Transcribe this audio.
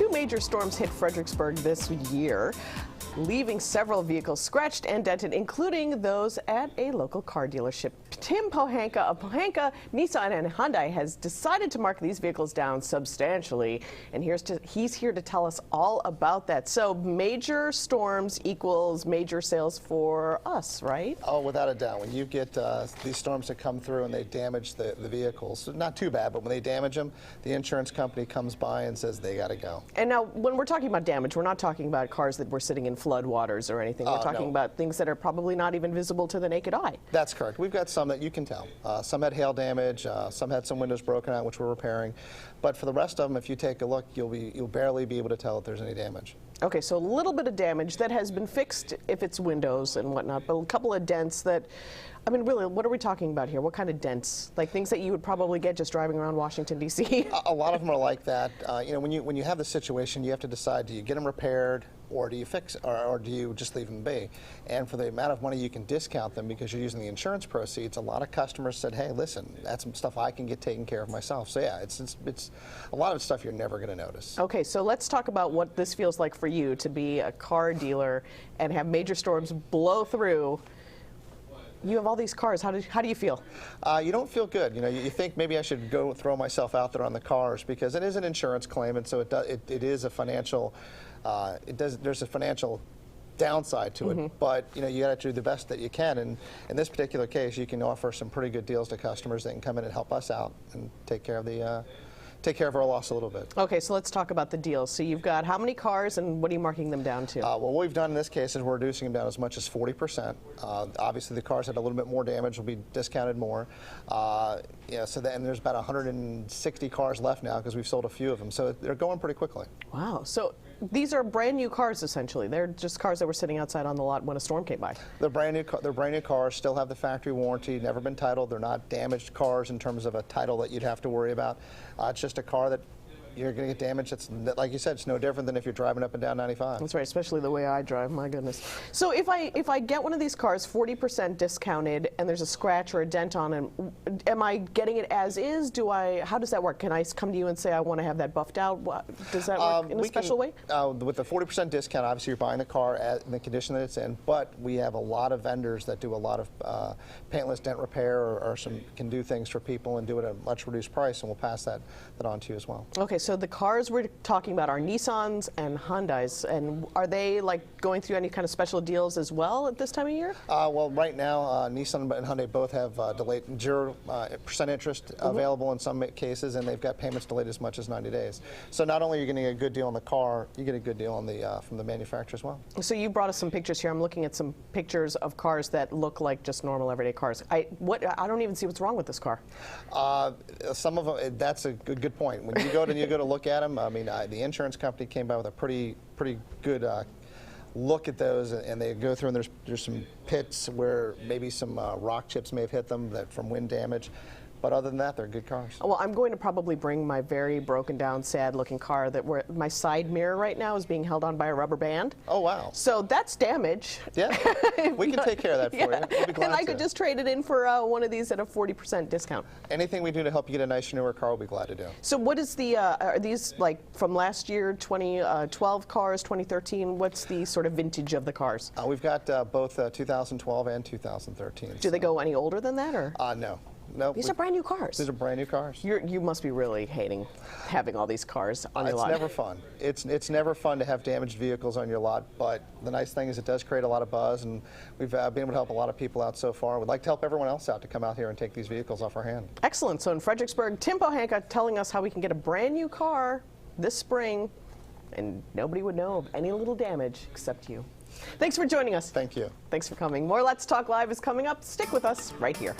Two major storms hit Fredericksburg this year, leaving several vehicles scratched and dented, including those at a local car dealership. Tim Pohanka of Pohanka, Nissan and Hyundai has decided to mark these vehicles down substantially, and he's here to tell us all about that. So major storms equals major sales for us, right? Oh, without a doubt. When you get these storms that come through and they damage the vehicles, not too bad, but when they damage them, the insurance company comes by and says they got to go. And now, when we're talking about damage, we're not talking about cars that were sitting in floodwaters or anything. We're talking about things that are probably not even visible to the naked eye. That's correct. We've got some that you can tell. Some had hail damage, some had some windows broken out, which we're repairing. But for the rest of them, if you take a look, you'll barely be able to tell if there's any damage. Okay, so a little bit of damage that has been fixed if it's windows and whatnot, but a couple of dents that, I mean, really, what are we talking about here? What kind of dents? Like things that you would probably get just driving around Washington, D.C.? A lot of them are like that. You know, when you have the situation, you have to decide, do you get them repaired, or do you fix, or do you just leave them be? And for the amount of money you can discount them because you're using the insurance proceeds, a lot of customers said, hey, listen, that's some stuff I can get taken care of myself. So yeah, it's a lot of stuff you're never going to notice. Okay, so let's talk about what this feels like for you to be a car dealer and have major storms blow through. You have all these cars. How do you feel? You don't feel good. You know, you think maybe I should go throw myself out there on the cars because it is an insurance claim, and so it is a financial. There's a financial downside to it, but you know, you got to do the best that you can. And in this particular case, you can offer some pretty good deals to customers that can come in and help us out and take care of our loss a little bit. Okay, so let's talk about the deals. So you've got how many cars, and what are you marking them down to? Well, what we've done in this case is we're reducing them down as much as 40%. Obviously, the cars had a little bit more damage, will be discounted more. Yeah, so and there's about 160 cars left now because we've sold a few of them. So they're going pretty quickly. Wow. So these are brand new cars, essentially. They're just cars that were sitting outside on the lot when a storm came by. They're brand new cars, still have the factory warranty, never been titled. They're not damaged cars in terms of a title that you'd have to worry about. It's just a car that you're going to get damaged. It's, like you said, it's no different than if you're driving up and down 95. That's right, especially the way I drive, my goodness. So if I get one of these cars 40% discounted and there's a scratch or a dent on it, am I getting it as is? How does that work? Can I come to you and say I want to have that buffed out? Does that work in a special way? With the 40% discount, obviously you're buying the car in the condition that it's in, but we have a lot of vendors that do a lot of paintless dent repair or can do things for people and do it at a much reduced price, and we'll pass that on to you as well. Okay, so the cars we're talking about are Nissans and Hyundais, and are they like going through any kind of special deals as well at this time of year? Well, right now, Nissan and Hyundai both have delayed 0% interest available in some cases, and they've got payments delayed as much as 90 days. So not only are you getting a good deal on the car, you get a good deal on from the manufacturer as well. So you brought us some pictures here. I'm looking at some pictures of cars that look like just normal everyday cars. I don't even see what's wrong with this car. Some of them, that's a good point. When you go to look at them, I mean, the insurance company came by with a pretty good look at those, and they go through, and there's some pits where maybe some rock chips may have hit them from wind damage. But other than that, they're good cars. Well, I'm going to probably bring my very broken down, sad looking car my side mirror right now is being held on by a rubber band. Oh, wow. So that's damage. Yeah, we can take care of that for you. We'll be glad and I could just trade it in for one of these at a 40% discount. Anything we do to help you get a nicer, newer car, we'll be glad to do. So what is are these like from last year, 2012 cars, 2013? What's the sort of vintage of the cars? We've got both 2012 and 2013. Do they go any older than that, or? No. No, these are brand new cars. These are brand new cars. You must be really hating having all these cars on your lot. It's never fun. It's never fun to have damaged vehicles on your lot, but the nice thing is it does create a lot of buzz, and we've been able to help a lot of people out so far. We'd like to help everyone else out to come out here and take these vehicles off our hand. Excellent. So in Fredericksburg, Tim Pohanka telling us how we can get a brand new car this spring, and nobody would know of any little damage except you. Thanks for joining us. Thank you. Thanks for coming. More Let's Talk Live is coming up. Stick with us right here.